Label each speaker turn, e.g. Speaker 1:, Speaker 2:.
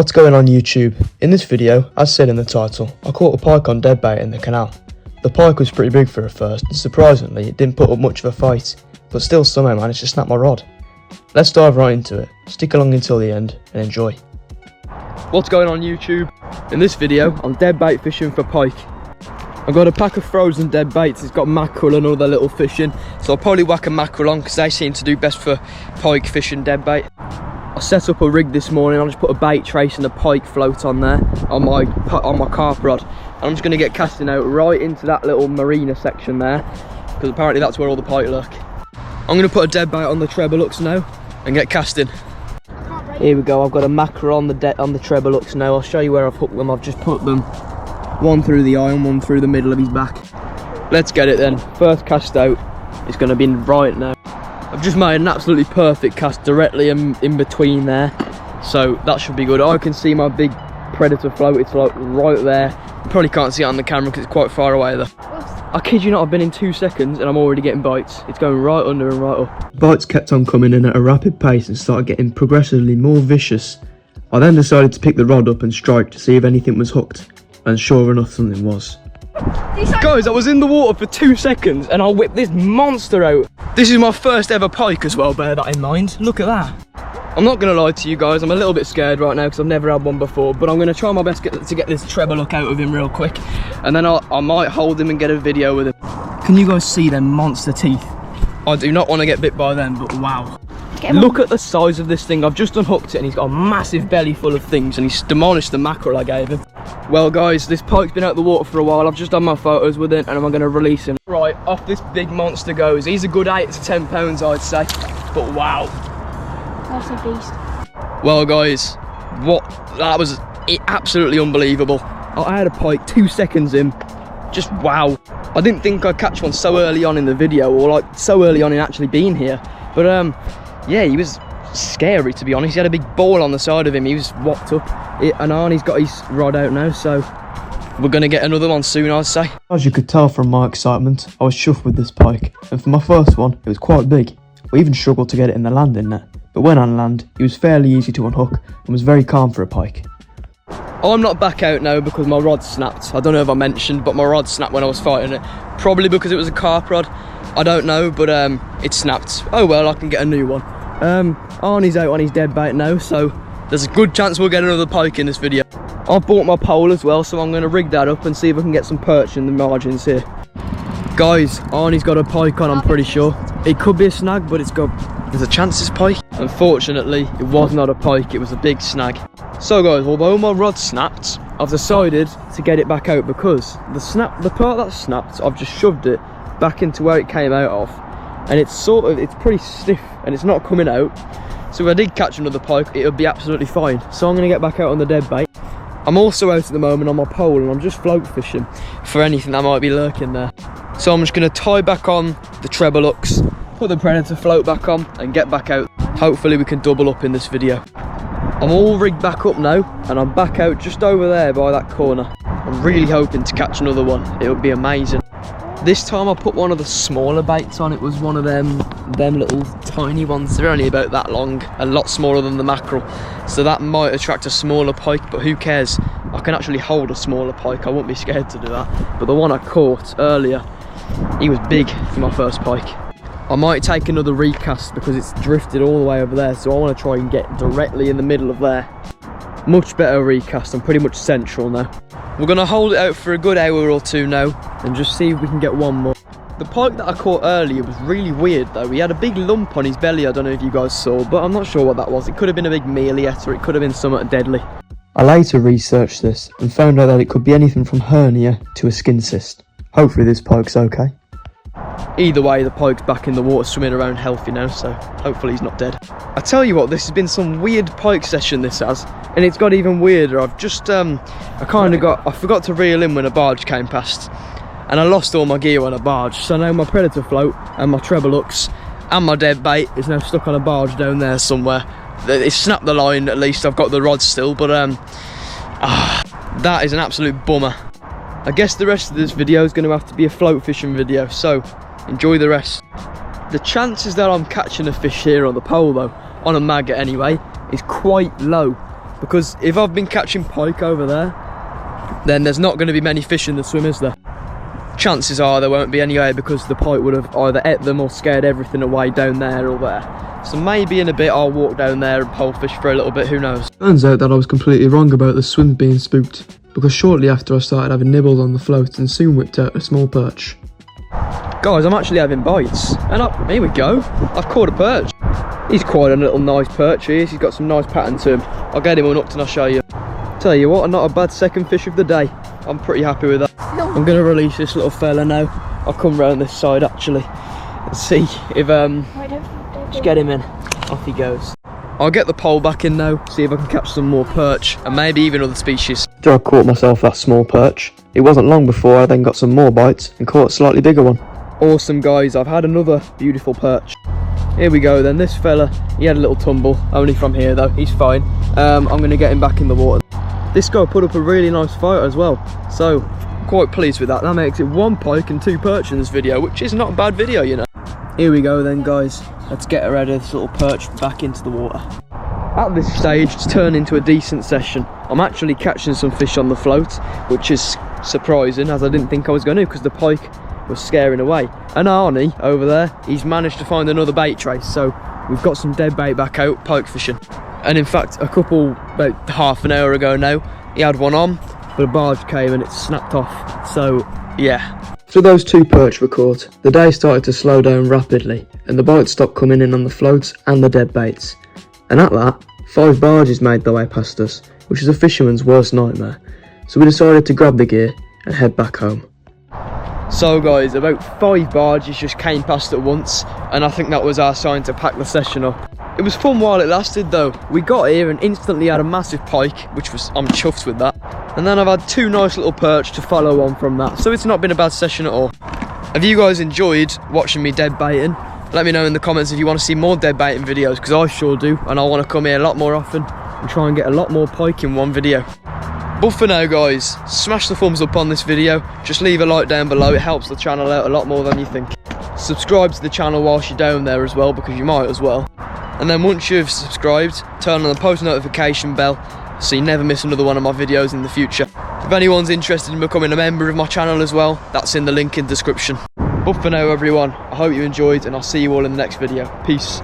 Speaker 1: What's going on YouTube? In this video, as said in the title, I caught a pike on deadbait in the canal. The pike was pretty big for a first, and surprisingly it didn't put up much of a fight, but still somehow managed to snap my rod. Let's dive right into it, stick along until the end and enjoy. What's going on YouTube? In this video, I'm deadbait fishing for pike. I've got a pack of frozen dead baits. It's got mackerel and other little fishing, so I'll probably whack a mackerel on because they seem to do best for pike fishing dead bait. I set up a rig this morning. I'll just put a bait trace and a pike float on there on my carp rod, and I'm just going to get casting out right into that little marina section there because apparently that's where all the pike lurk. I'm going to put a dead bait on the treble hooks now and get casting. Here we go. I've got a mackerel on the treble hooks now. I'll show you where I've hooked them. I've just put them one through the eye and one through the middle of his back. Let's get it then. First cast out is going to be right now. I've just made an absolutely perfect cast directly in between there, so that should be good. I can see my big predator float. It's like right there. You probably can't see it on the camera because it's quite far away though. I kid you not, I've been in 2 seconds and I'm already getting bites. It's going right under and right up. Bites kept on coming in at a rapid pace and started getting progressively more vicious. I then decided to pick the rod up and strike to see if anything was hooked, and sure enough something was. Guys, I was in the water for 2 seconds and I whipped this monster out. This is my first ever pike as well, bear that in mind. Look at that. I'm not going to lie to you guys, I'm a little bit scared right now because I've never had one before, but I'm going to try my best to get this treble hook out of him real quick, and then I might hold him and get a video with him. Can you guys see them monster teeth? I do not want to get bit by them, but wow. Look at the size of this thing. I've just unhooked it and he's got a massive belly full of things and he's demolished the mackerel I gave him. Well guys, this pike's been out of the water for a while. I've just done my photos with it and I'm going to release him. Right, off this big monster goes. He's a good 8 to 10 pounds I'd say, but wow.
Speaker 2: That's a beast.
Speaker 1: Well guys, that was absolutely unbelievable. I had a pike 2 seconds in, just wow. I didn't think I'd catch one so early on in the video, or like so early on in actually being here, but yeah, he was scary to be honest. He had a big ball on the side of him. He was whopped up, and Arnie's got his rod out now, so we're going to get another one soon, I'd say. As you could tell from my excitement, I was chuffed with this pike, and for my first one, it was quite big. We even struggled to get it in the landing net, but when on land, he was fairly easy to unhook and was very calm for a pike. I'm not back out now because my rod snapped. I don't know if I mentioned, but my rod snapped when I was fighting it. Probably because it was a carp rod. I don't know, but it snapped. Oh well, I can get a new one. Arnie's out on his dead bait now, so there's a good chance we'll get another pike in this video. I've bought my pole as well, so I'm going to rig that up and see if I can get some perch in the margins here. Guys, Arnie's got a pike on, I'm pretty sure. It could be a snag, but there's a chance it's pike. Unfortunately, it was not a pike, it was a big snag. So guys, although my rod snapped, I've decided to get it back out because the part that snapped, I've just shoved it back into where it came out of, and it's pretty stiff and it's not coming out, so if I did catch another pike it would be absolutely fine. So I'm going to get back out on the dead bait. I'm also out at the moment on my pole and I'm just float fishing for anything that might be lurking there. So I'm just going to tie back on the treble hooks, put the predator float back on and get back out. Hopefully we can double up in this video. I'm all rigged back up now and I'm back out just over there by that corner. I'm really hoping to catch another one. It would be amazing. This time I put one of the smaller baits on. It was one of them little tiny ones. They're only about that long, a lot smaller than the mackerel. So that might attract a smaller pike, but who cares? I can actually hold a smaller pike. I won't be scared to do that. But the one I caught earlier, he was big for my first pike. I might take another recast because it's drifted all the way over there. So I want to try and get directly in the middle of there. Much better recast. I'm pretty much central now. We're going to hold it out for a good hour or two now and just see if we can get one more. The pike that I caught earlier was really weird though. He had a big lump on his belly. I don't know if you guys saw, but I'm not sure what that was. It could have been a big mealyet or it could have been something deadly. I later researched this and found out that it could be anything from hernia to a skin cyst. Hopefully this pike's okay. Either way, the pike's back in the water swimming around healthy now, so hopefully he's not dead. I tell you what, this has been some weird pike session, this has, and it's got even weirder. I've just I forgot to reel in when a barge came past, and I lost all my gear on a barge, so now my predator float and my treble hooks and my dead bait is now stuck on a barge down there somewhere. It snapped the line at least. I've got the rod still, but that is an absolute bummer. I guess the rest of this video is going to have to be a float fishing video, so enjoy the rest. The chances that I'm catching a fish here on the pole though, on a maggot anyway, is quite low. because if I've been catching pike over there, then there's not going to be many fish in the swim, is there? Chances are there won't be anyway, because the pike would have either ate them or scared everything away down there or there. So maybe in a bit I'll walk down there and pole fish for a little bit, who knows.
Speaker 3: Turns out that I was completely wrong about the swim being spooked, because shortly after I started having nibbles on the float and soon whipped out a small perch.
Speaker 1: Guys, I'm actually having bites, and here we go. I've caught a perch. He's quite a little nice perch he is. He's got some nice pattern to him. I'll get him unhooked and I'll show you. Tell you what, not a bad second fish of the day. I'm pretty happy with that. I'm gonna release this little fella now. I'll come round this side actually and see if just get him in. Off he goes. I'll get the pole back in now, see if I can catch some more perch and maybe even other species.
Speaker 3: After I caught myself that small perch, it wasn't long before I then got some more bites and caught a slightly bigger one.
Speaker 1: Awesome guys, I've had another beautiful perch. Here we go then. This fella, he had a little tumble, only from here though, he's fine. I'm gonna get him back in the water. This guy put up a really nice fight as well, so quite pleased with that. That makes it 1 pike and 2 perch in this video, which is not a bad video, you know. Here we go then guys, let's get rid of this little perch back into the water. At this stage it's turned into a decent session. I'm actually catching some fish on the float, which is surprising, as I didn't think I was going to, because the pike was scaring away. And Arnie over there, he's managed to find another bait trace, so we've got some dead bait back out pike fishing. And in fact, about half an hour ago now, he had one on, but a barge came and it snapped off. So yeah.
Speaker 3: After those 2 perch were caught, the day started to slow down rapidly and the bites stopped coming in on the floats and the dead baits. And at that, 5 barges made their way past us, which is a fisherman's worst nightmare. So we decided to grab the gear and head back home.
Speaker 1: So guys, about 5 barges just came past at once, and I think that was our sign to pack the session up. It was fun while it lasted though. We got here and instantly had a massive pike, which was, I'm chuffed with that. And then I've had 2 nice little perch to follow on from that, so it's not been a bad session at all. Have you guys enjoyed watching me dead baiting? Let me know in the comments if you want to see more dead baiting videos, because I sure do, and I want to come here a lot more often and try and get a lot more pike in one video. But for now guys, smash the thumbs up on this video, just leave a like down below, it helps the channel out a lot more than you think. Subscribe to the channel whilst you're down there as well, because you might as well. And then once you've subscribed, turn on the post notification bell so you never miss another one of my videos in the future. If anyone's interested in becoming a member of my channel as well, that's in the link in the description. But for now everyone, I hope you enjoyed and I'll see you all in the next video. Peace.